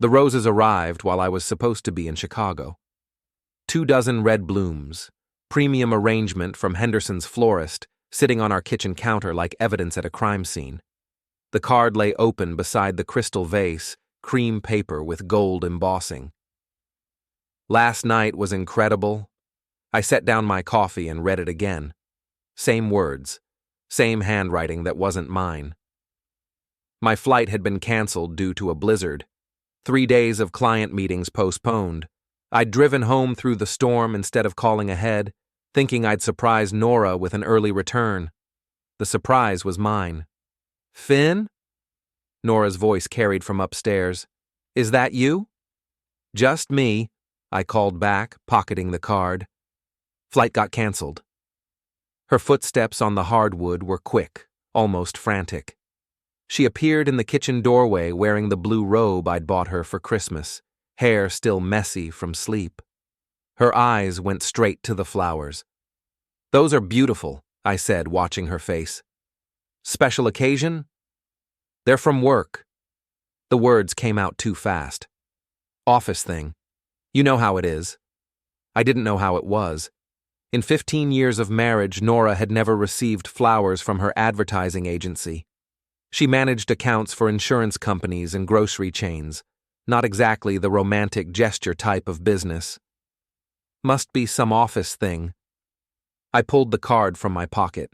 The roses arrived while I was supposed to be in Chicago. 24 red blooms, premium arrangement from Henderson's florist, sitting on our kitchen counter like evidence at a crime scene. The card lay open beside the crystal vase, cream paper with gold embossing. Last night was incredible. I set down my coffee and read it again. Same words, same handwriting that wasn't mine. My flight had been canceled due to a blizzard. 3 days of client meetings postponed. I'd driven home through the storm instead of calling ahead, thinking I'd surprise Nora with an early return. The surprise was mine. "Finn?" Nora's voice carried from upstairs. "Is that you?" "Just me," I called back, pocketing the card. Flight got canceled. Her footsteps on the hardwood were quick, almost frantic. She appeared in the kitchen doorway wearing the blue robe I'd bought her for Christmas, hair still messy from sleep. Her eyes went straight to the flowers. "Those are beautiful," I said, watching her face. "Special occasion?" "They're from work." The words came out too fast. "Office thing. You know how it is." I didn't know how it was. In 15 years of marriage, Nora had never received flowers from her advertising agency. She managed accounts for insurance companies and grocery chains, not exactly the romantic gesture type of business. Must be some office thing. I pulled the card from my pocket.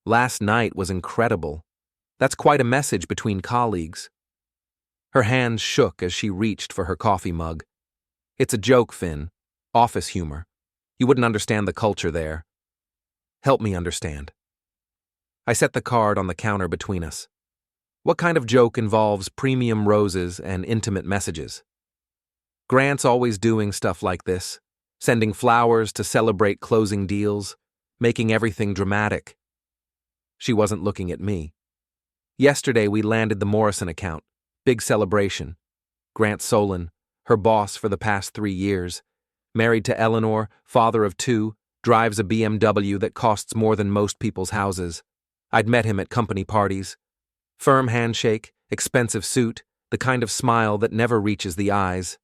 "Last night was incredible. That's quite a message between colleagues." Her hands shook as she reached for her coffee mug. "It's a joke, Finn. Office humor. You wouldn't understand the culture there." "Help me understand." I set the card on the counter between us. "What kind of joke involves premium roses and intimate messages?" "Grant's always doing stuff like this, sending flowers to celebrate closing deals, making everything dramatic." She wasn't looking at me. "Yesterday we landed the Morrison account. Big celebration. Grant Solon, her boss for the past 3 years, married to Eleanor, father of 2, drives a BMW that costs more than most people's houses. I'd met him at company parties. Firm handshake, expensive suit, the kind of smile that never reaches the eyes.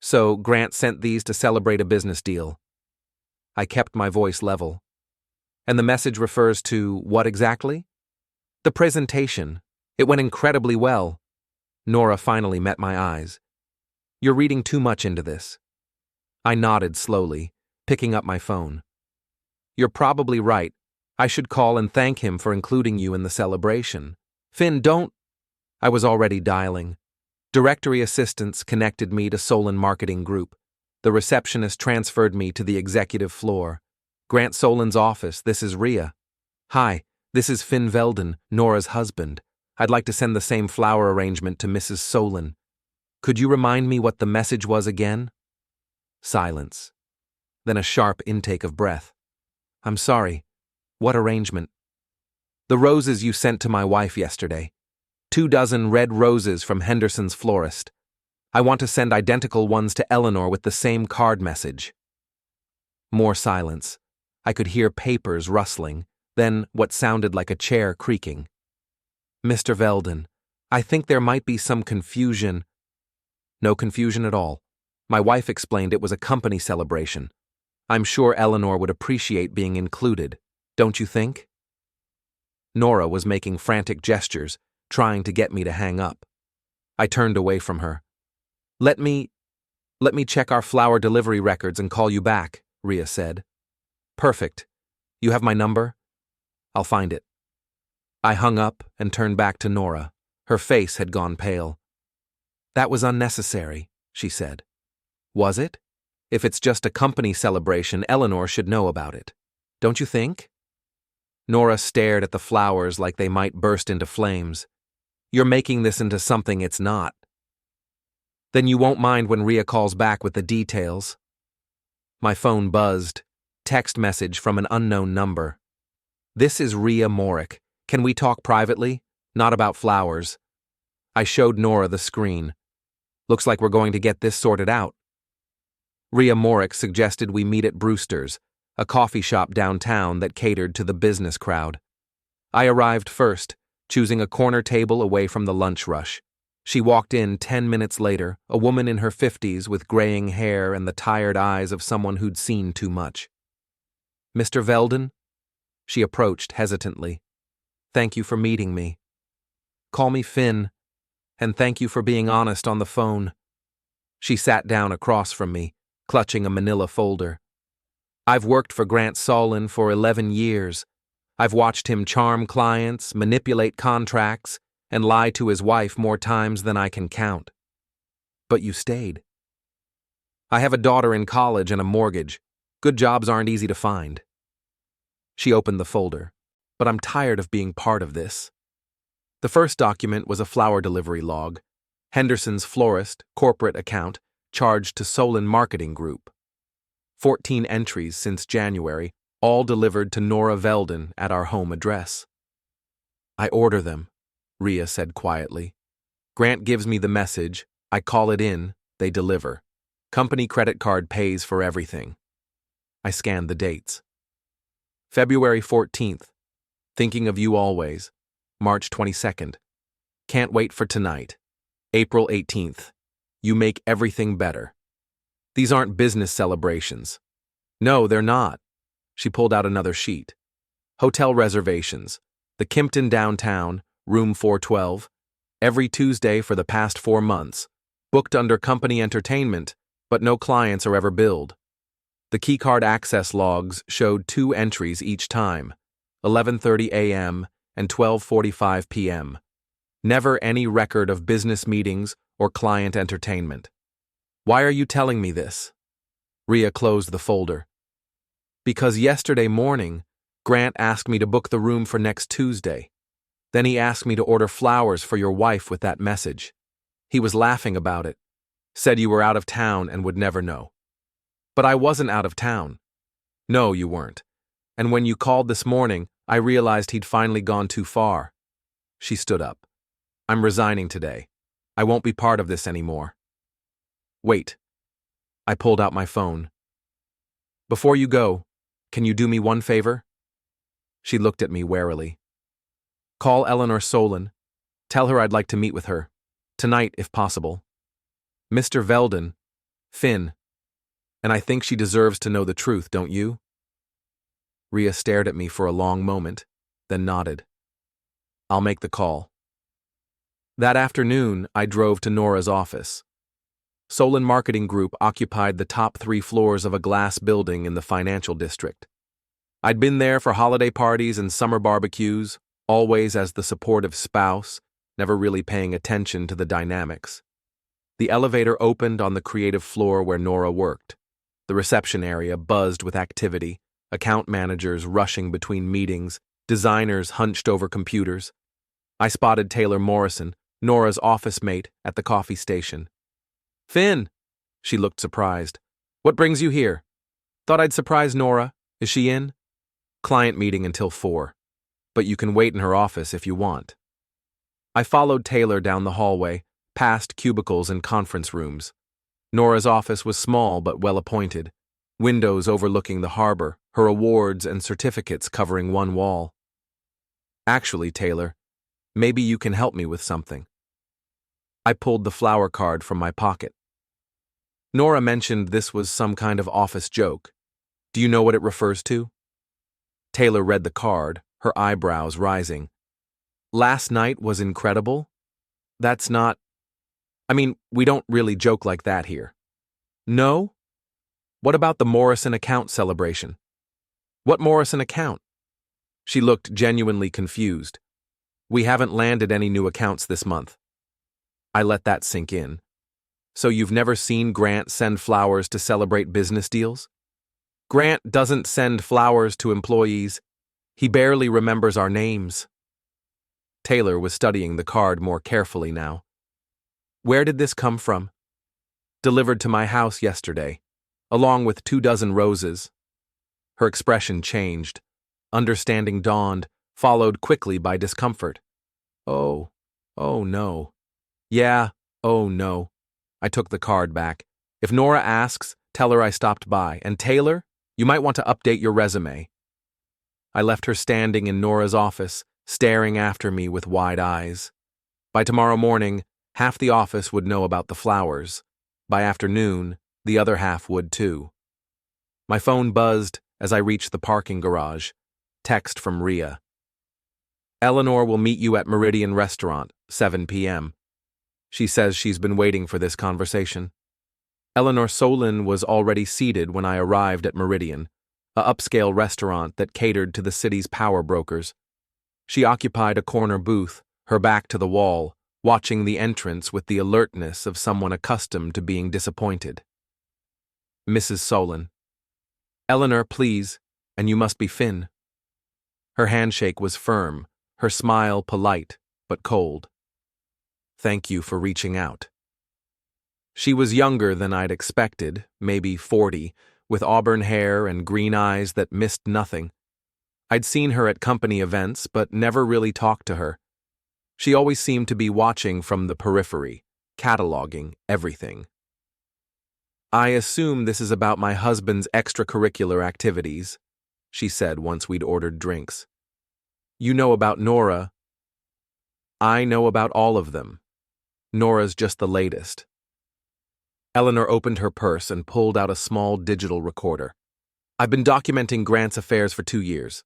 So Grant sent these to celebrate a business deal." I kept my voice level. "And the message refers to what exactly?" "The presentation. It went incredibly well." Nora finally met my eyes. "You're reading too much into this." I nodded slowly, picking up my phone. "You're probably right. I should call and thank him for including you in the celebration." "Finn, don't—" I was already dialing. Directory assistants connected me to Solon Marketing Group. The receptionist transferred me to the executive floor. "Grant Solon's office, this is Rhea." "Hi, this is Finn Veldon, Nora's husband. I'd like to send the same flower arrangement to Mrs. Solon. Could you remind me what the message was again?" Silence. Then a sharp intake of breath. "I'm sorry. What arrangement?" "The roses you sent to my wife yesterday. 24 red roses from Henderson's florist. I want to send identical ones to Eleanor with the same card message." More silence. I could hear papers rustling, then what sounded like a chair creaking. "Mr. Veldon, I think there might be some confusion." "No confusion at all. My wife explained it was a company celebration. I'm sure Eleanor would appreciate being included, don't you think?" Nora was making frantic gestures, trying to get me to hang up. I turned away from her. Let me check our flower delivery records and call you back," Rhea said. "Perfect. You have my number?" "I'll find it." I hung up and turned back to Nora. Her face had gone pale. "That was unnecessary," she said. "Was it? If it's just a company celebration, Eleanor should know about it. Don't you think?" Nora stared at the flowers like they might burst into flames. "You're making this into something it's not." "Then you won't mind when Rhea calls back with the details." My phone buzzed. Text message from an unknown number. "This is Rhea Morick. Can we talk privately? Not about flowers." I showed Nora the screen. "Looks like we're going to get this sorted out." Rhea Morick suggested we meet at Brewster's, a coffee shop downtown that catered to the business crowd. I arrived first, choosing a corner table away from the lunch rush. She walked in 10 minutes later, a woman in her 50s with graying hair and the tired eyes of someone who'd seen too much. "Mr. Veldon?" She approached hesitantly. "Thank you for meeting me. Call me Finn, and thank you for being honest on the phone." She sat down across from me, clutching a manila folder. "I've worked for Grant Solin for 11 years. I've watched him charm clients, manipulate contracts, and lie to his wife more times than I can count. But you stayed." "I have a daughter in college and a mortgage. Good jobs aren't easy to find." She opened the folder. "But I'm tired of being part of this." The first document was a flower delivery log. Henderson's florist, corporate account, charged to Solon Marketing Group. 14 entries since January, all delivered to Nora Veldon at our home address. "I order them," Rhea said quietly. "Grant gives me the message, I call it in, they deliver. Company credit card pays for everything." I scanned the dates. February 14th. Thinking of you always. March 22nd. Can't wait for tonight. April 18th. You make everything better. These aren't business celebrations. No, they're not. She pulled out another sheet. Hotel reservations. The Kimpton downtown, room 412. Every Tuesday for the past 4 months. Booked under company entertainment, but no clients are ever billed. The keycard access logs showed 2 entries each time, 11:30 a.m. and 12:45 p.m. Never any record of business meetings or client entertainment. "Why are you telling me this?" Rhea closed the folder. "Because yesterday morning, Grant asked me to book the room for next Tuesday. Then he asked me to order flowers for your wife with that message. He was laughing about it. Said you were out of town and would never know." "But I wasn't out of town." "No, you weren't. And when you called this morning, I realized he'd finally gone too far." She stood up. "I'm resigning today. I won't be part of this anymore." "Wait." I pulled out my phone. "Before you go, can you do me one favor?" She looked at me warily. "Call Eleanor Solon. Tell her I'd like to meet with her. Tonight, if possible. Mr. Veldon, Finn. And I think she deserves to know the truth, don't you?" Rhea stared at me for a long moment, then nodded. "I'll make the call." That afternoon, I drove to Nora's office. Solon Marketing Group occupied the top 3 floors of a glass building in the financial district. I'd been there for holiday parties and summer barbecues, always as the supportive spouse, never really paying attention to the dynamics. The elevator opened on the creative floor where Nora worked. The reception area buzzed with activity, account managers rushing between meetings, designers hunched over computers. I spotted Taylor Morrison, Nora's office mate, at the coffee station. "Finn!" She looked surprised. "What brings you here?" "Thought I'd surprise Nora. Is she in?" "Client meeting until 4. But you can wait in her office if you want." I followed Taylor down the hallway, past cubicles and conference rooms. Nora's office was small but well-appointed. Windows overlooking the harbor, her awards and certificates covering one wall. "Actually, Taylor, maybe you can help me with something." I pulled the flower card from my pocket. "Nora mentioned this was some kind of office joke. Do you know what it refers to?" Taylor read the card, her eyebrows rising. "Last night was incredible? That's not... we don't really joke like that here." "No? What about the Morrison account celebration?" "What Morrison account?" She looked genuinely confused. "We haven't landed any new accounts this month." I let that sink in. "So you've never seen Grant send flowers to celebrate business deals?" "Grant doesn't send flowers to employees. He barely remembers our names." Taylor was studying the card more carefully now. "Where did this come from?" "Delivered to my house yesterday, along with 24 roses." Her expression changed. Understanding dawned, followed quickly by discomfort. Oh no. "Yeah, oh no." I took the card back. "If Nora asks, tell her I stopped by. And Taylor, you might want to update your resume." I left her standing in Nora's office, staring after me with wide eyes. By tomorrow morning, Half the office would know about the flowers. By afternoon, the other half would too. My phone buzzed as I reached the parking garage. Text from Rhea. Eleanor will meet you at Meridian Restaurant, 7 p.m. She says she's been waiting for this conversation. Eleanor Solin was already seated when I arrived at Meridian, a upscale restaurant that catered to the city's power brokers. She occupied a corner booth, her back to the wall, watching the entrance with the alertness of someone accustomed to being disappointed. Mrs. Solin. Eleanor, please, and you must be Finn. Her handshake was firm, her smile polite, but cold. Thank you for reaching out. She was younger than I'd expected, maybe 40, with auburn hair and green eyes that missed nothing. I'd seen her at company events, but never really talked to her. She always seemed to be watching from the periphery, cataloging everything. I assume this is about my husband's extracurricular activities, she said once we'd ordered drinks. You know about Nora. I know about all of them. Nora's just the latest. Eleanor opened her purse and pulled out a small digital recorder. I've been documenting Grant's affairs for 2 years,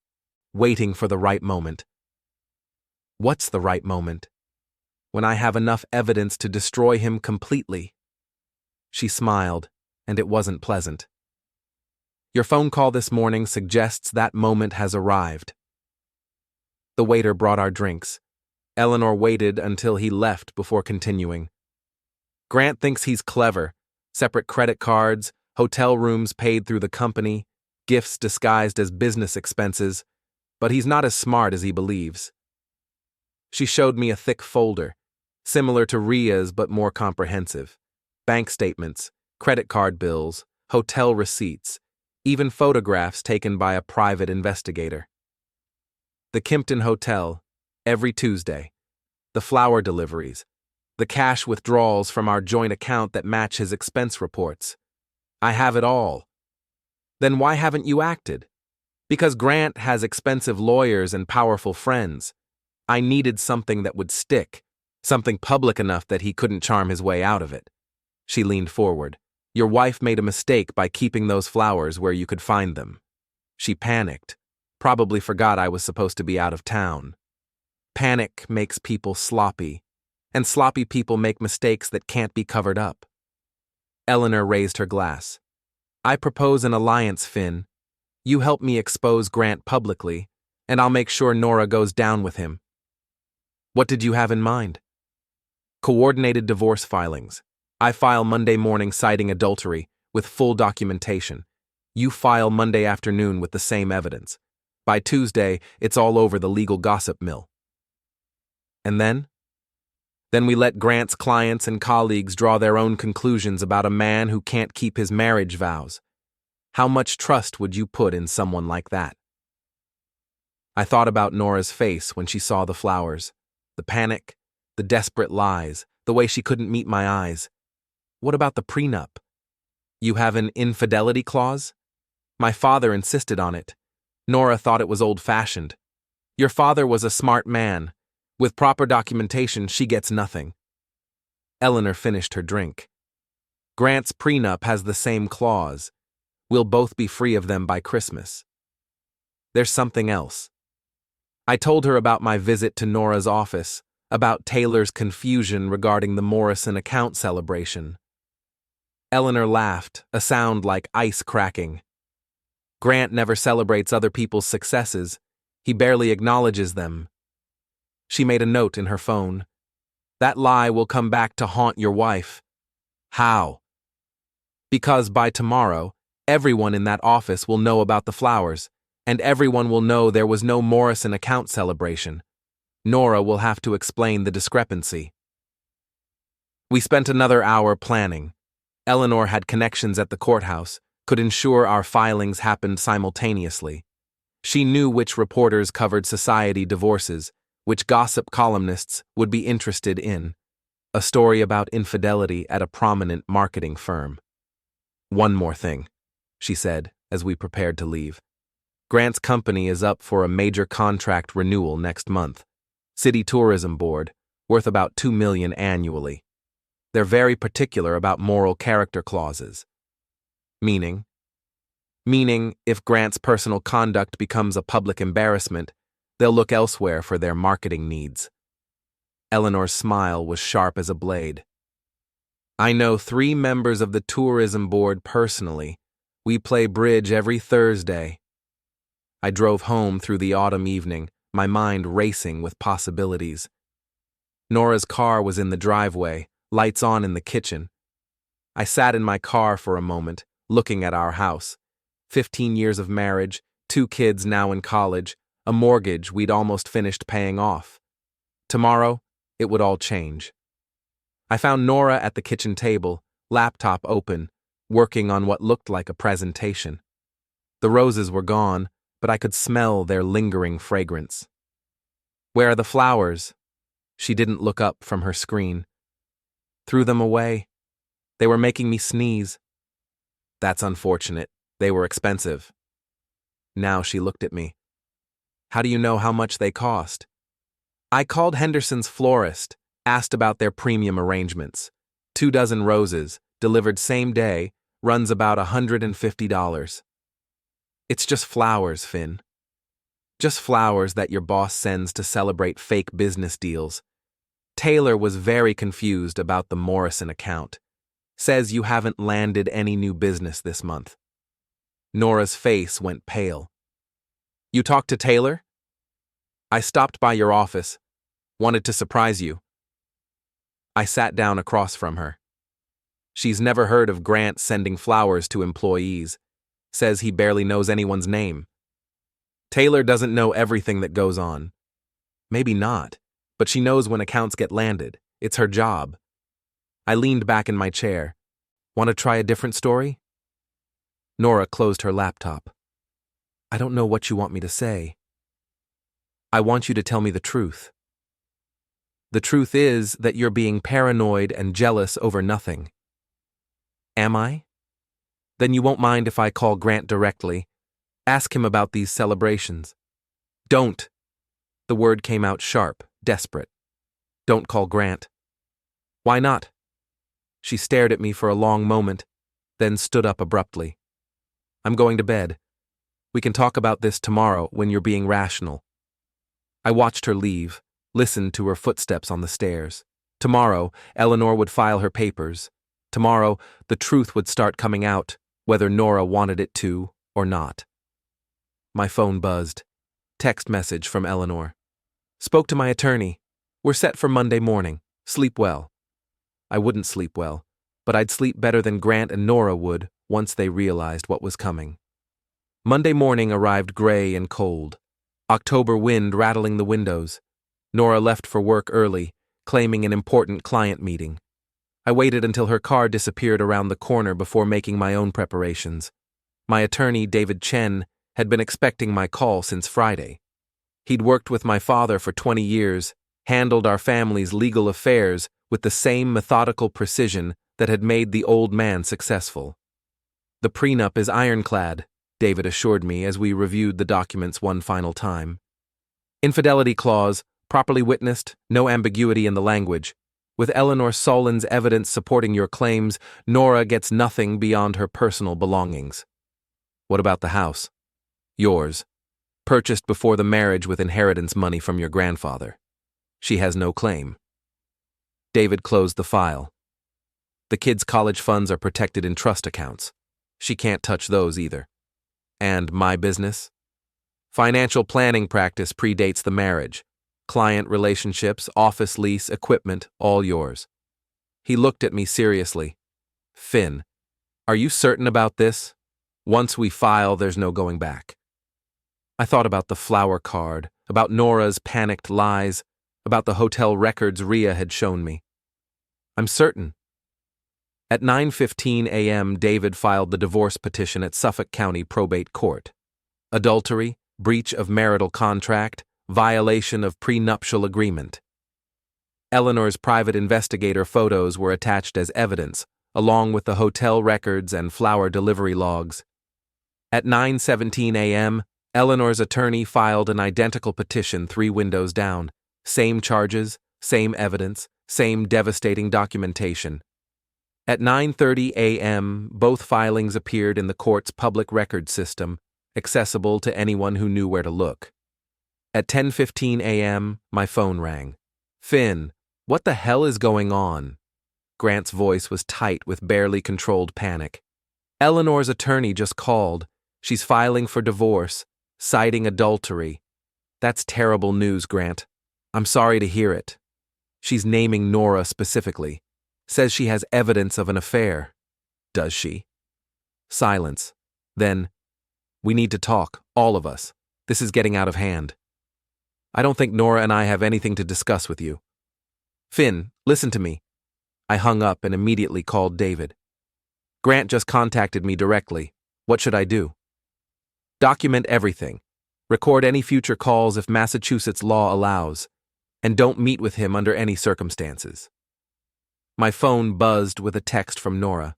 waiting for the right moment. What's the right moment? When I have enough evidence to destroy him completely. She smiled, and it wasn't pleasant. Your phone call this morning suggests that moment has arrived. The waiter brought our drinks. Eleanor waited until he left before continuing. Grant thinks he's clever. Separate credit cards, hotel rooms paid through the company, gifts disguised as business expenses, but he's not as smart as he believes. She showed me a thick folder, similar to Rhea's but more comprehensive. Bank statements, credit card bills, hotel receipts, even photographs taken by a private investigator. The Kimpton Hotel, every Tuesday. The flower deliveries. The cash withdrawals from our joint account that match his expense reports. I have it all. Then why haven't you acted? Because Grant has expensive lawyers and powerful friends. I needed something that would stick, something public enough that he couldn't charm his way out of it. She leaned forward. Your wife made a mistake by keeping those flowers where you could find them. She panicked, probably forgot I was supposed to be out of town. Panic makes people sloppy, and sloppy people make mistakes that can't be covered up. Eleanor raised her glass. I propose an alliance, Finn. You help me expose Grant publicly, and I'll make sure Nora goes down with him. What did you have in mind? Coordinated divorce filings. I file Monday morning citing adultery, with full documentation. You file Monday afternoon with the same evidence. By Tuesday, it's all over the legal gossip mill. And then? Then we let Grant's clients and colleagues draw their own conclusions about a man who can't keep his marriage vows. How much trust would you put in someone like that? I thought about Nora's face when she saw the flowers. The panic, the desperate lies, the way she couldn't meet my eyes. What about the prenup? You have an infidelity clause? My father insisted on it. Nora thought it was old-fashioned. Your father was a smart man. With proper documentation, she gets nothing. Eleanor finished her drink. Grant's prenup has the same clause. We'll both be free of them by Christmas. There's something else. I told her about my visit to Nora's office, about Taylor's confusion regarding the Morrison account celebration. Eleanor laughed, a sound like ice cracking. Grant never celebrates other people's successes. He barely acknowledges them. She made a note in her phone. That lie will come back to haunt your wife. How? Because by tomorrow, everyone in that office will know about the flowers, and everyone will know there was no Morrison account celebration. Nora will have to explain the discrepancy. We spent another hour planning. Eleanor had connections at the courthouse, could ensure our filings happened simultaneously. She knew which reporters covered society divorces, which gossip columnists would be interested in. A story about infidelity at a prominent marketing firm. One more thing, she said as we prepared to leave. Grant's company is up for a major contract renewal next month. City Tourism Board, worth about $2 million annually. They're very particular about moral character clauses. Meaning, if Grant's personal conduct becomes a public embarrassment, they'll look elsewhere for their marketing needs. Eleanor's smile was sharp as a blade. I know 3 members of the tourism board personally. We play bridge every Thursday. I drove home through the autumn evening, my mind racing with possibilities. Nora's car was in the driveway, lights on in the kitchen. I sat in my car for a moment, looking at our house. 15 years of marriage, 2 kids now in college, a mortgage we'd almost finished paying off. Tomorrow, it would all change. I found Nora at the kitchen table, laptop open, working on what looked like a presentation. The roses were gone, but I could smell their lingering fragrance. "Where are the flowers?" She didn't look up from her screen. "Threw them away. They were making me sneeze." "That's unfortunate. They were expensive." Now she looked at me. "How do you know how much they cost?" "I called Henderson's florist, asked about their premium arrangements. 2 dozen roses, delivered same day, runs about $150. It's just flowers, Finn. Just flowers that your boss sends to celebrate fake business deals. Taylor was very confused about the Morrison account. Says you haven't landed any new business this month." Nora's face went pale. "You talked to Taylor?" "I stopped by your office. Wanted to surprise you." I sat down across from her. She's never heard of Grant sending flowers to employees. Says he barely knows anyone's name. Taylor doesn't know everything that goes on. Maybe not, but she knows when accounts get landed. It's her job. I leaned back in my chair. "Want to try a different story?" Nora closed her laptop. "I don't know what you want me to say." "I want you to tell me the truth." "The truth is that you're being paranoid and jealous over nothing." "Am I? Then you won't mind if I call Grant directly. Ask him about these celebrations." "Don't." The word came out sharp, desperate. "Don't call Grant." "Why not?" She stared at me for a long moment, then stood up abruptly. "I'm going to bed. We can talk about this tomorrow when you're being rational." I watched her leave, listened to her footsteps on the stairs. Tomorrow, Eleanor would file her papers. Tomorrow, the truth would start coming out, whether Nora wanted it to or not. My phone buzzed. Text message from Eleanor. "Spoke to my attorney. We're set for Monday morning. Sleep well." I wouldn't sleep well, but I'd sleep better than Grant and Nora would once they realized what was coming. Monday morning arrived gray and cold. October wind rattling the windows. Nora left for work early, claiming an important client meeting. I waited until her car disappeared around the corner before making my own preparations. My attorney, David Chen, had been expecting my call since Friday. He'd worked with my father for 20 years, handled our family's legal affairs with the same methodical precision that had made the old man successful. "The prenup is ironclad," David assured me as we reviewed the documents one final time. "Infidelity clause, properly witnessed, no ambiguity in the language. With Eleanor Solon's evidence supporting your claims, Nora gets nothing beyond her personal belongings." "What about the house?" "Yours. Purchased before the marriage with inheritance money from your grandfather. She has no claim." David closed the file. "The kids' college funds are protected in trust accounts. She can't touch those either." "And my business?" "Financial planning practice predates the marriage. Client relationships, office lease, equipment, all yours." He looked at me seriously. "Finn, are you certain about this? Once we file, there's no going back." I thought about the flower card, about Nora's panicked lies, about the hotel records Rhea had shown me. "I'm certain." At 9:15 a.m., David filed the divorce petition at Suffolk County Probate Court. Adultery, breach of marital contract, violation of prenuptial agreement. Eleanor's private investigator photos were attached as evidence, along with the hotel records and flower delivery logs. At 9:17 a.m., Eleanor's attorney filed an identical petition 3 windows down. Same charges, Same evidence, same devastating documentation. At 9:30 a.m., both filings appeared in the court's public record system, accessible to anyone who knew where to look. At 10:15 a.m., my phone rang. "Finn, what the hell is going on?" Grant's voice was tight with barely controlled panic. "Eleanor's attorney just called. She's filing for divorce, citing adultery." "That's terrible news, Grant. I'm sorry to hear it." "She's naming Nora specifically. Says she has evidence of an affair." "Does she?" Silence. Then, "We need to talk, all of us. This is getting out of hand." "I don't think Nora and I have anything to discuss with you." "Finn, listen to me." I hung up and immediately called David. "Grant just contacted me directly. What should I do?" "Document everything. Record any future calls if Massachusetts law allows. And don't meet with him under any circumstances." My phone buzzed with a text from Nora.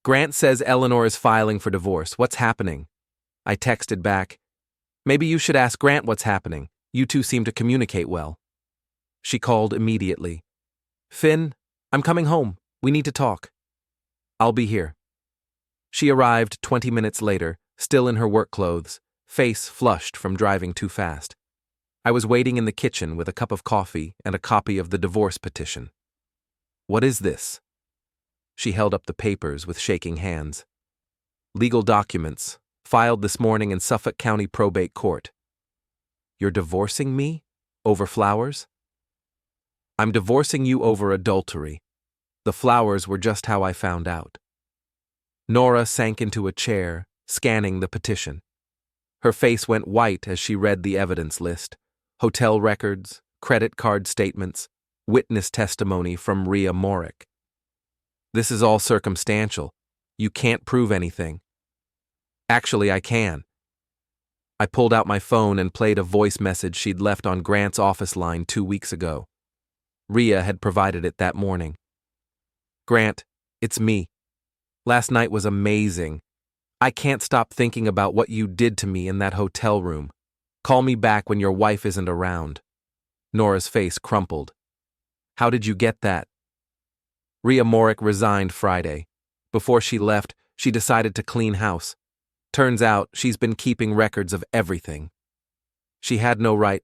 "Grant says Eleanor is filing for divorce. What's happening?" I texted back, "Maybe you should ask Grant what's happening. You two seem to communicate well." She called immediately. "Finn, I'm coming home. We need to talk." "I'll be here." She arrived 20 minutes later, still in her work clothes, face flushed from driving too fast. I was waiting in the kitchen with a cup of coffee and a copy of the divorce petition. "What is this?" She held up the papers with shaking hands. "Legal documents, filed this morning in Suffolk County Probate Court." "You're divorcing me? Over flowers?" "I'm divorcing you over adultery. The flowers were just how I found out." Nora sank into a chair, scanning the petition. Her face went white as she read the evidence list: hotel records, credit card statements, witness testimony from Rhea Morick. "This is all circumstantial. You can't prove anything." "Actually, I can." I pulled out my phone and played a voice message she'd left on Grant's office line 2 weeks ago. Rhea had provided it that morning. "Grant, it's me. Last night was amazing. I can't stop thinking about what you did to me in that hotel room. Call me back when your wife isn't around." Nora's face crumpled. "How did you get that?" "Rhea Morick resigned Friday. Before she left, she decided to clean house. Turns out she's been keeping records of everything. She had no right.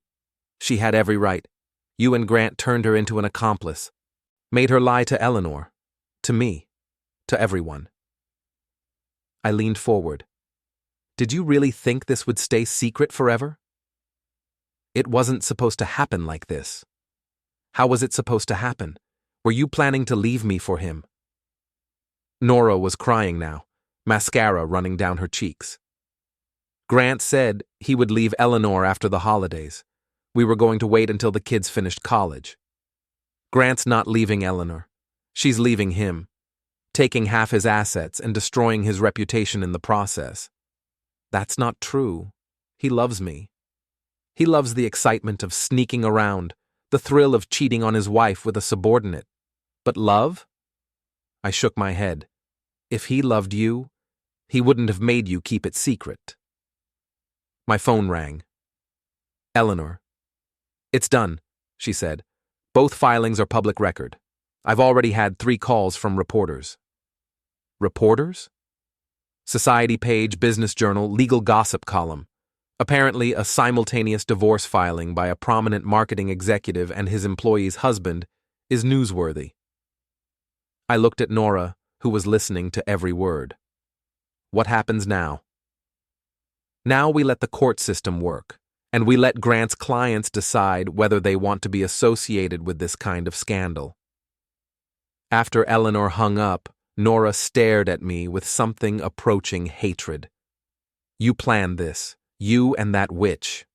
She had every right. You and Grant turned her into an accomplice. Made her lie to Eleanor. To me. To everyone." I leaned forward. "Did you really think this would stay secret forever?" "It wasn't supposed to happen like this." "How was it supposed to happen? Were you planning to leave me for him?" Nora was crying now, mascara running down her cheeks. "Grant said he would leave Eleanor after the holidays. We were going to wait until the kids finished college. Grant's not leaving Eleanor. She's leaving him, taking half his assets and destroying his reputation in the process." "That's not true. He loves me. He loves the excitement of sneaking around, the thrill of cheating on his wife with a subordinate. But love?" I shook my head. "If he loved you, he wouldn't have made you keep it secret." My phone rang. "Eleanor." "It's done," she said. "Both filings are public record. I've already had 3 calls from reporters." "Reporters?" "Society page, business journal, legal gossip column. Apparently a simultaneous divorce filing by a prominent marketing executive and his employee's husband is newsworthy." I looked at Nora, who was listening to every word. "What happens now?" "Now we let the court system work, and we let Grant's clients decide whether they want to be associated with this kind of scandal." After Eleanor hung up, Nora stared at me with something approaching hatred. "You planned this. You and that witch."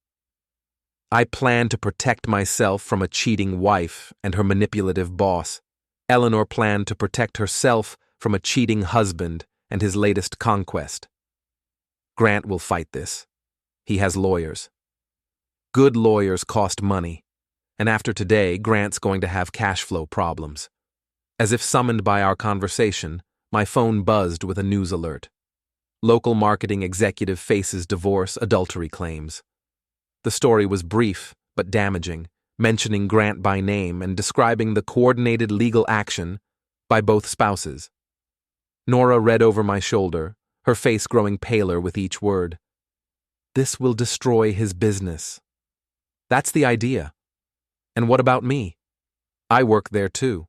"I planned to protect myself from a cheating wife and her manipulative boss. Eleanor planned to protect herself from a cheating husband and his latest conquest. Grant will fight this. He has lawyers. Good lawyers cost money, and after today, Grant's going to have cash flow problems." As if summoned by our conversation, my phone buzzed with a news alert. Local marketing executive faces divorce adultery claims. The story was brief but damaging, mentioning Grant by name and describing the coordinated legal action by both spouses. Nora read over my shoulder, her face growing paler with each word. This will destroy his business. That's the idea. And what about me? I work there too.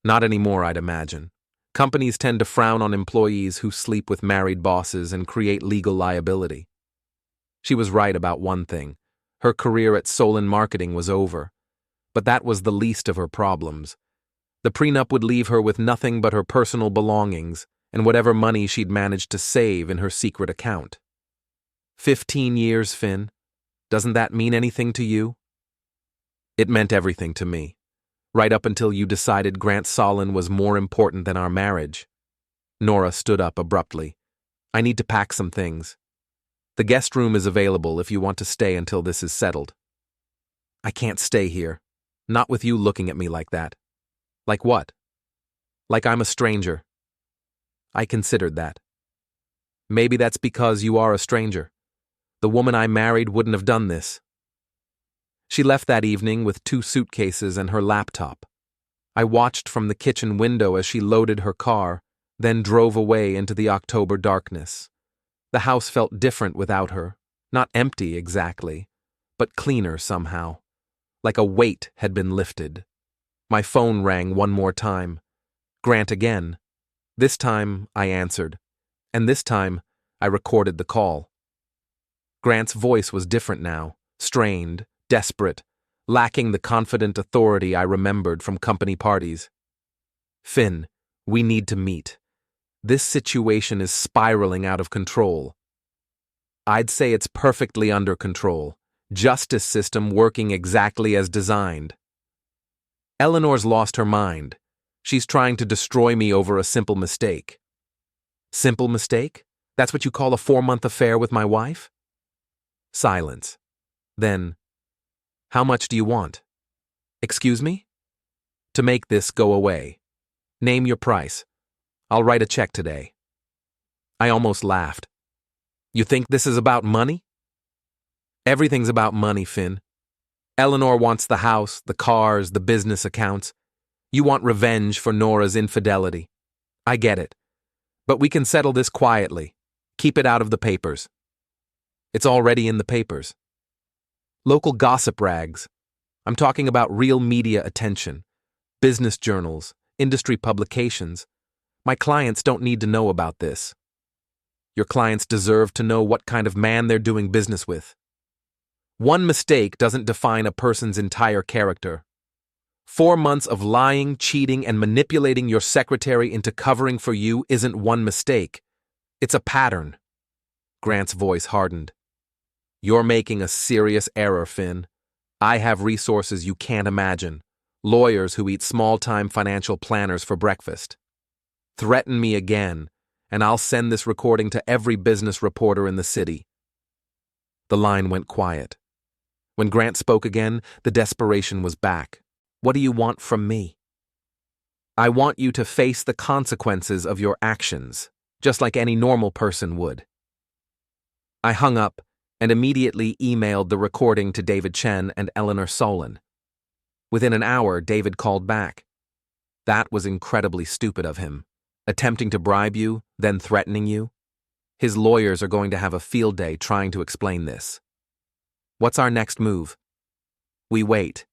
Not anymore, I'd imagine. Companies tend to frown on employees who sleep with married bosses and create legal liability. She was right about one thing. Her career at Solon Marketing was over. But that was the least of her problems. The prenup would leave her with nothing but her personal belongings and whatever money she'd managed to save in her secret account. 15 years, Finn. Doesn't that mean anything to you? It meant everything to me. Right up until you decided Grant Solon was more important than our marriage. Nora stood up abruptly. I need to pack some things. The guest room is available if you want to stay until this is settled. I can't stay here. Not with you looking at me like that. Like what? Like I'm a stranger. I considered that. Maybe that's because you are a stranger. The woman I married wouldn't have done this. She left that evening with 2 suitcases and her laptop. I watched from the kitchen window as she loaded her car, then drove away into the October darkness. The house felt different without her, not empty exactly, but cleaner somehow, like a weight had been lifted. My phone rang one more time. Grant again. This time I answered, and this time I recorded the call. Grant's voice was different now, strained, desperate, lacking the confident authority I remembered from company parties. Finn, we need to meet. This situation is spiraling out of control. I'd say it's perfectly under control. Justice system working exactly as designed. Eleanor's lost her mind. She's trying to destroy me over a simple mistake. Simple mistake? That's what you call a 4-month affair with my wife? Silence. Then, how much do you want? Excuse me? To make this go away. Name your price. I'll write a check today. I almost laughed. You think this is about money? Everything's about money, Finn. Eleanor wants the house, the cars, the business accounts. You want revenge for Nora's infidelity. I get it. But we can settle this quietly. Keep it out of the papers. It's already in the papers. Local gossip rags. I'm talking about real media attention. Business journals, industry publications. My clients don't need to know about this. Your clients deserve to know what kind of man they're doing business with. One mistake doesn't define a person's entire character. 4 months of lying, cheating, and manipulating your secretary into covering for you isn't one mistake. It's a pattern. Grant's voice hardened. You're making a serious error, Finn. I have resources you can't imagine. Lawyers who eat small-time financial planners for breakfast. Threaten me again, and I'll send this recording to every business reporter in the city. The line went quiet. When Grant spoke again, the desperation was back. What do you want from me? I want you to face the consequences of your actions, just like any normal person would. I hung up and immediately emailed the recording to David Chen and Eleanor Solon. Within an hour, David called back. That was incredibly stupid of him. Attempting to bribe you, then threatening you. His lawyers are going to have a field day trying to explain this. What's our next move? We wait.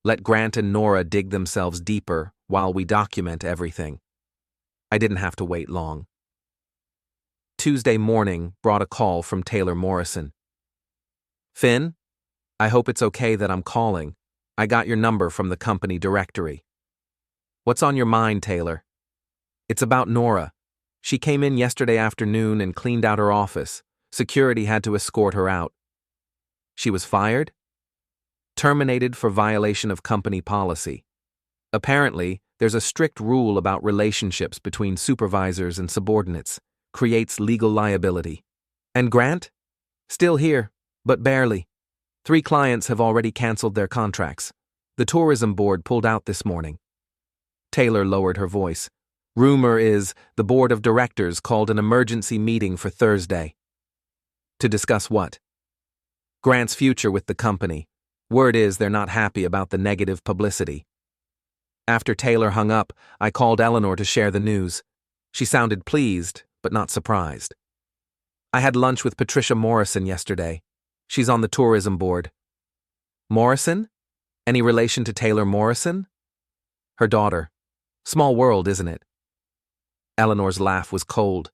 Let Grant and Nora dig themselves deeper while we document everything. I didn't have to wait long. Tuesday morning brought a call from Taylor Morrison. Finn, I hope it's okay that I'm calling. I got your number from the company directory. What's on your mind, Taylor? It's about Nora. She came in yesterday afternoon and cleaned out her office. Security had to escort her out. She was fired? Terminated for violation of company policy. Apparently, there's a strict rule about relationships between supervisors and subordinates. Creates legal liability. And Grant? Still here, but barely. 3 clients have already canceled their contracts. The tourism board pulled out this morning. Taylor lowered her voice. Rumor is the board of directors called an emergency meeting for Thursday. To discuss what? Grant's future with the company. Word is they're not happy about the negative publicity. After Taylor hung up, I called Eleanor to share the news. She sounded pleased, but not surprised. I had lunch with Patricia Morrison yesterday. She's on the tourism board. Morrison? Any relation to Taylor Morrison? Her daughter. Small world, isn't it? Eleanor's laugh was cold.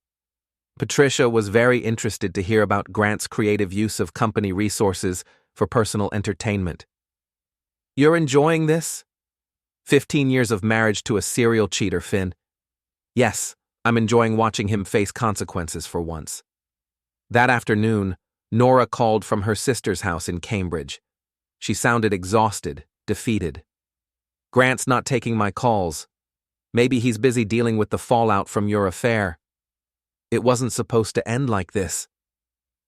Patricia was very interested to hear about Grant's creative use of company resources for personal entertainment. You're enjoying this? 15 years of marriage to a serial cheater, Finn. Yes, I'm enjoying watching him face consequences for once. That afternoon, Nora called from her sister's house in Cambridge. She sounded exhausted, defeated. Grant's not taking my calls. Maybe he's busy dealing with the fallout from your affair. It wasn't supposed to end like this.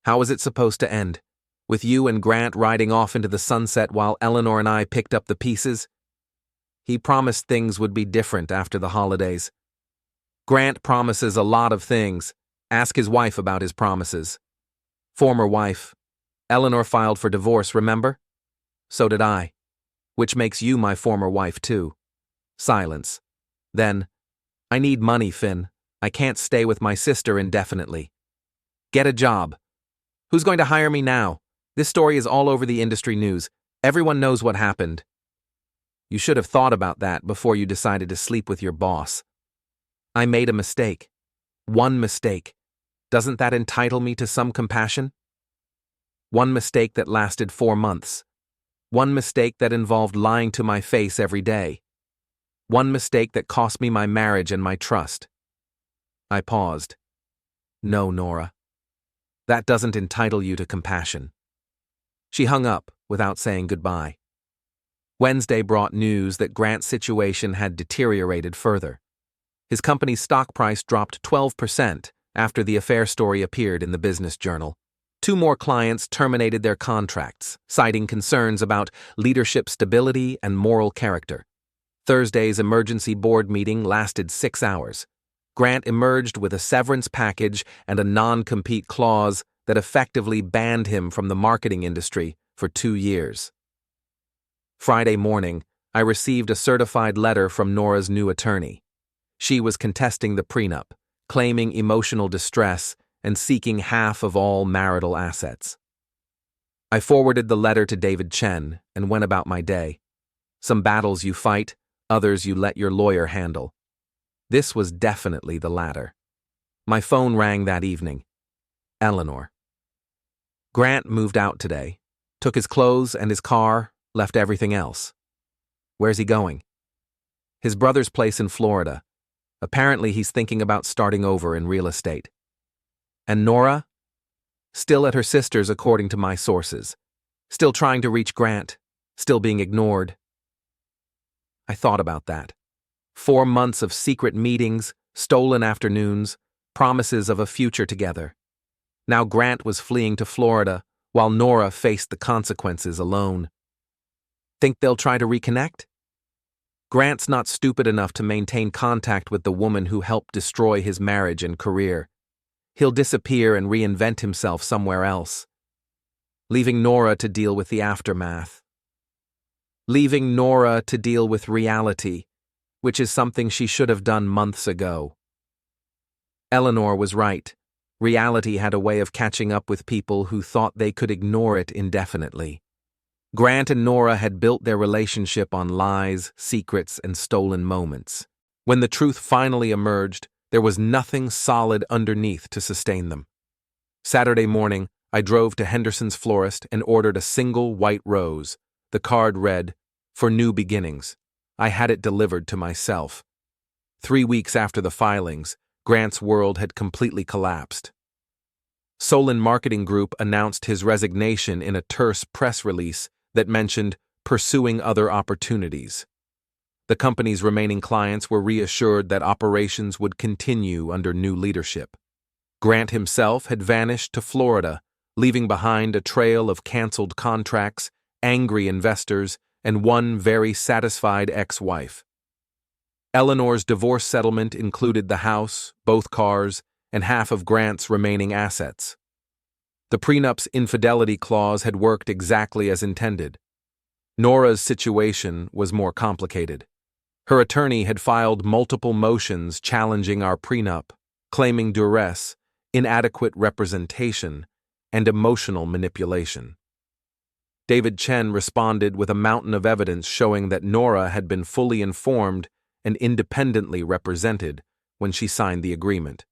How was it supposed to end? With you and Grant riding off into the sunset while Eleanor and I picked up the pieces? He promised things would be different after the holidays. Grant promises a lot of things. Ask his wife about his promises. Former wife. Eleanor filed for divorce, remember? So did I. Which makes you my former wife, too. Silence. Then, I need money, Finn. I can't stay with my sister indefinitely. Get a job. Who's going to hire me now? This story is all over the industry news. Everyone knows what happened. You should have thought about that before you decided to sleep with your boss. I made a mistake. One mistake. Doesn't that entitle me to some compassion? One mistake that lasted 4 months. One mistake that involved lying to my face every day. One mistake that cost me my marriage and my trust. I paused. No, Nora. That doesn't entitle you to compassion. She hung up without saying goodbye. Wednesday brought news that Grant's situation had deteriorated further. His company's stock price dropped 12% after the affair story appeared in the Business Journal. 2 more clients terminated their contracts, citing concerns about leadership stability and moral character. Thursday's emergency board meeting lasted 6 hours. Grant emerged with a severance package and a non-compete clause that effectively banned him from the marketing industry for 2 years. Friday morning, I received a certified letter from Nora's new attorney. She was contesting the prenup, claiming emotional distress and seeking half of all marital assets. I forwarded the letter to David Chen and went about my day. Some battles you fight, others you let your lawyer handle. This was definitely the latter. My phone rang that evening. Eleanor. Grant moved out today, took his clothes and his car, left everything else. Where's he going? His brother's place in Florida. Apparently he's thinking about starting over in real estate. And Nora? Still at her sister's according to my sources. Still trying to reach Grant. Still being ignored. I thought about that. 4 months of secret meetings, stolen afternoons, promises of a future together. Now Grant was fleeing to Florida, while Nora faced the consequences alone. Think they'll try to reconnect? Grant's not stupid enough to maintain contact with the woman who helped destroy his marriage and career. He'll disappear and reinvent himself somewhere else, leaving Nora to deal with the aftermath. Leaving Nora to deal with reality, which is something she should have done months ago. Eleanor was right. Reality had a way of catching up with people who thought they could ignore it indefinitely. Grant and Nora had built their relationship on lies, secrets, and stolen moments. When the truth finally emerged, there was nothing solid underneath to sustain them. Saturday morning, I drove to Henderson's florist and ordered a single white rose. The card read, "For new beginnings." I had it delivered to myself. 3 weeks after the filings, Grant's world had completely collapsed. Solon Marketing Group announced his resignation in a terse press release that mentioned pursuing other opportunities. The company's remaining clients were reassured that operations would continue under new leadership. Grant himself had vanished to Florida, leaving behind a trail of canceled contracts, angry investors, and one very satisfied ex-wife. Eleanor's divorce settlement included the house, both cars, and half of Grant's remaining assets. The prenup's infidelity clause had worked exactly as intended. Nora's situation was more complicated. Her attorney had filed multiple motions challenging our prenup, claiming duress, inadequate representation, and emotional manipulation. David Chen responded with a mountain of evidence showing that Nora had been fully informed and independently represented when she signed the agreement.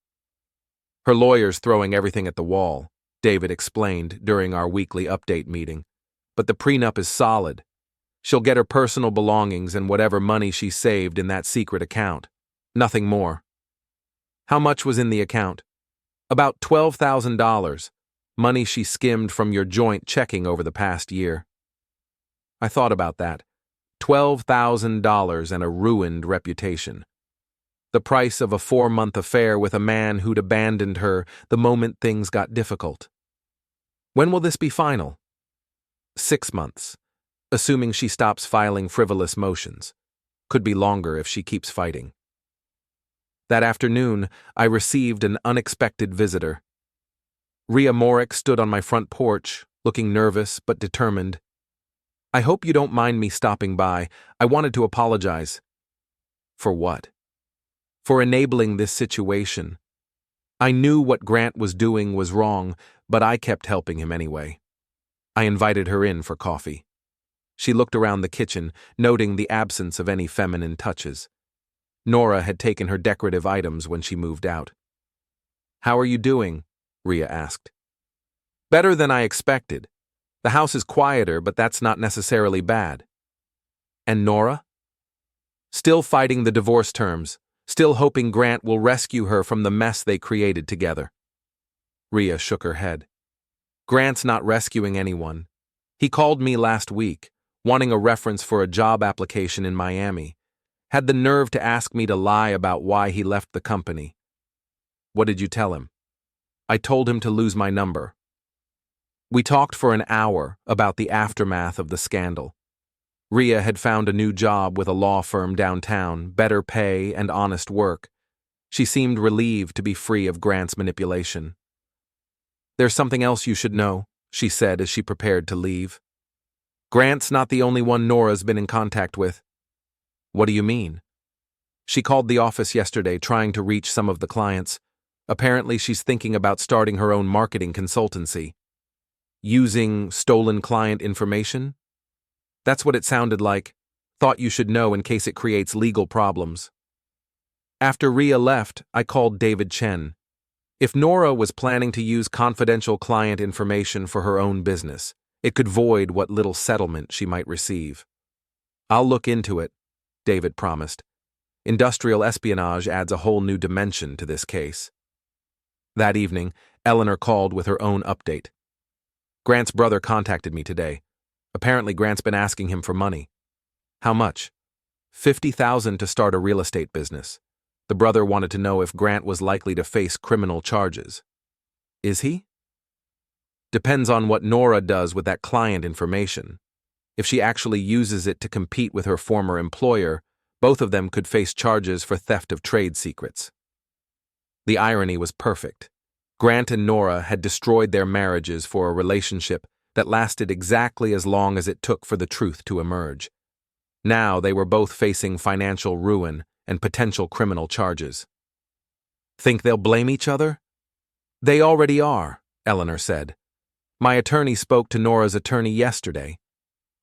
Her lawyer's throwing everything at the wall, David explained during our weekly update meeting, but the prenup is solid. She'll get her personal belongings and whatever money she saved in that secret account. Nothing more. How much was in the account? About $12,000, money she skimmed from your joint checking over the past year. I thought about that. $12,000 and a ruined reputation. The price of a 4-month affair with a man who'd abandoned her the moment things got difficult. When will this be final? 6 months. Assuming she stops filing frivolous motions. Could be longer if she keeps fighting. That afternoon, I received an unexpected visitor. Rhea Morick stood on my front porch, looking nervous but determined. I hope you don't mind me stopping by. I wanted to apologize. For what? For enabling this situation. I knew what Grant was doing was wrong, but I kept helping him anyway. I invited her in for coffee. She looked around the kitchen, noting the absence of any feminine touches. Nora had taken her decorative items when she moved out. How are you doing? Rhea asked. Better than I expected. The house is quieter, but that's not necessarily bad. And Nora? Still fighting the divorce terms, still hoping Grant will rescue her from the mess they created together. Rhea shook her head. Grant's not rescuing anyone. He called me last week, wanting a reference for a job application in Miami. Had the nerve to ask me to lie about why he left the company. What did you tell him? I told him to lose my number. We talked for an hour about the aftermath of the scandal. Rhea had found a new job with a law firm downtown, better pay and honest work. She seemed relieved to be free of Grant's manipulation. There's something else you should know, she said as she prepared to leave. Grant's not the only one Nora's been in contact with. What do you mean? She called the office yesterday trying to reach some of the clients. Apparently she's thinking about starting her own marketing consultancy. Using stolen client information? That's what it sounded like. Thought you should know in case it creates legal problems. After Rhea left, I called David Chen. If Nora was planning to use confidential client information for her own business, it could void what little settlement she might receive. I'll look into it, David promised. Industrial espionage adds a whole new dimension to this case. That evening, Eleanor called with her own update. Grant's brother contacted me today. Apparently Grant's been asking him for money. How much? $50,000 to start a real estate business. The brother wanted to know if Grant was likely to face criminal charges. Is he? Depends on what Nora does with that client information. If she actually uses it to compete with her former employer, both of them could face charges for theft of trade secrets. The irony was perfect. Grant and Nora had destroyed their marriages for a relationship that lasted exactly as long as it took for the truth to emerge. Now they were both facing financial ruin and potential criminal charges. Think they'll blame each other? They already are, Eleanor said. My attorney spoke to Nora's attorney yesterday.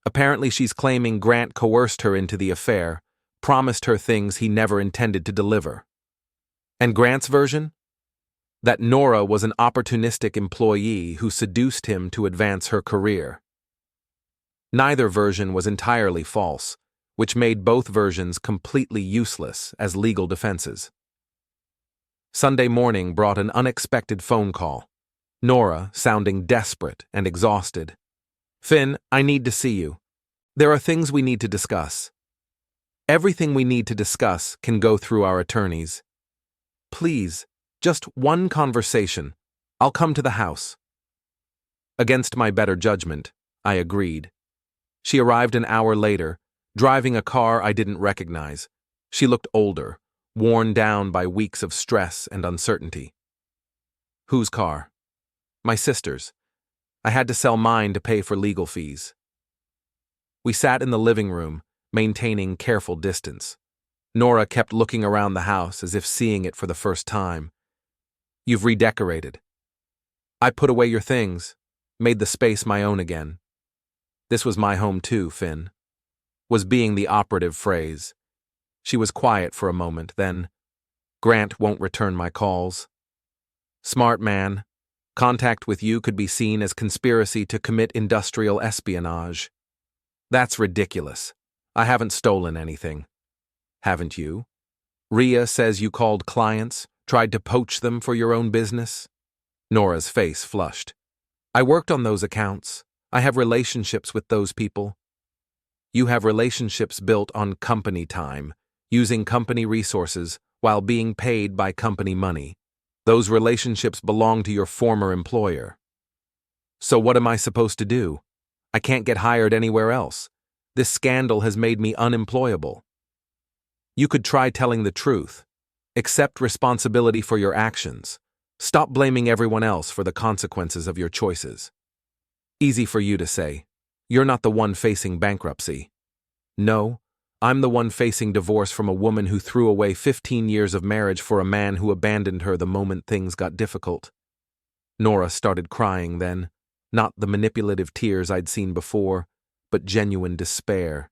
Apparently she's claiming Grant coerced her into the affair, promised her things he never intended to deliver. And Grant's version? That Nora was an opportunistic employee who seduced him to advance her career. Neither version was entirely false, which made both versions completely useless as legal defenses. Sunday morning brought an unexpected phone call. Nora, sounding desperate and exhausted. Finn, I need to see you. There are things we need to discuss. Everything we need to discuss can go through our attorneys. Please, just one conversation. I'll come to the house. Against my better judgment, I agreed. She arrived an hour later, driving a car I didn't recognize. She looked older, worn down by weeks of stress and uncertainty. Whose car? My sister's. I had to sell mine to pay for legal fees. We sat in the living room, maintaining careful distance. Nora kept looking around the house as if seeing it for the first time. You've redecorated. I put away your things, made the space my own again. This was my home too, Finn. Was being the operative phrase. She was quiet for a moment, then, Grant won't return my calls. Smart man. Contact with you could be seen as conspiracy to commit industrial espionage. That's ridiculous. I haven't stolen anything. Haven't you? Rhea says you called clients, tried to poach them for your own business. Nora's face flushed. I worked on those accounts. I have relationships with those people. You have relationships built on company time, using company resources while being paid by company money. Those relationships belong to your former employer. So what am I supposed to do? I can't get hired anywhere else. This scandal has made me unemployable. You could try telling the truth. Accept responsibility for your actions. Stop blaming everyone else for the consequences of your choices. Easy for you to say. You're not the one facing bankruptcy. No, I'm the one facing divorce from a woman who threw away 15 years of marriage for a man who abandoned her the moment things got difficult. Nora started crying then, not the manipulative tears I'd seen before, but genuine despair.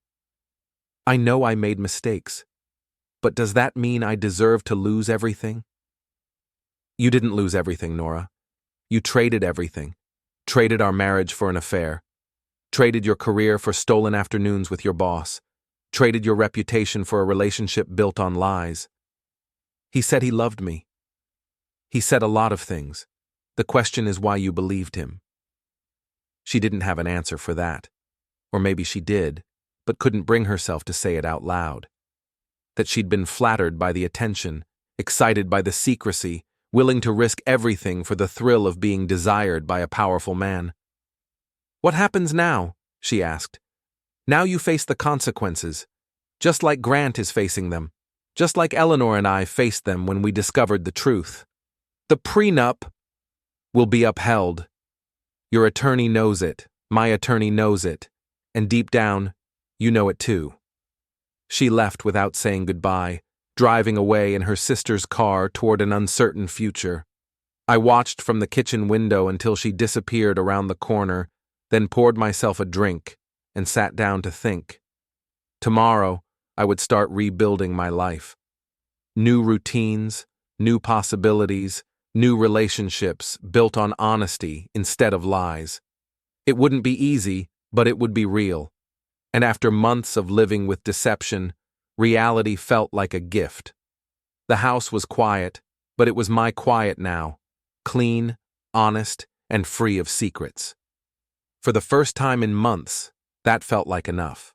I know I made mistakes, but does that mean I deserve to lose everything? You didn't lose everything, Nora. You traded everything. Traded our marriage for an affair. Traded your career for stolen afternoons with your boss. Traded your reputation for a relationship built on lies. He said he loved me. He said a lot of things. The question is why you believed him. She didn't have an answer for that. Or maybe she did, but couldn't bring herself to say it out loud. That she'd been flattered by the attention, excited by the secrecy, willing to risk everything for the thrill of being desired by a powerful man. What happens now? She asked. Now you face the consequences, just like Grant is facing them, just like Eleanor and I faced them when we discovered the truth. The prenup will be upheld. Your attorney knows it, my attorney knows it, and deep down, you know it too. She left without saying goodbye, driving away in her sister's car toward an uncertain future. I watched from the kitchen window until she disappeared around the corner, then poured myself a drink and sat down to think. Tomorrow, I would start rebuilding my life. New routines, new possibilities, new relationships built on honesty instead of lies. It wouldn't be easy, but it would be real. And after months of living with deception, reality felt like a gift. The house was quiet, but it was my quiet now, clean, honest, and free of secrets. For the first time in months, that felt like enough.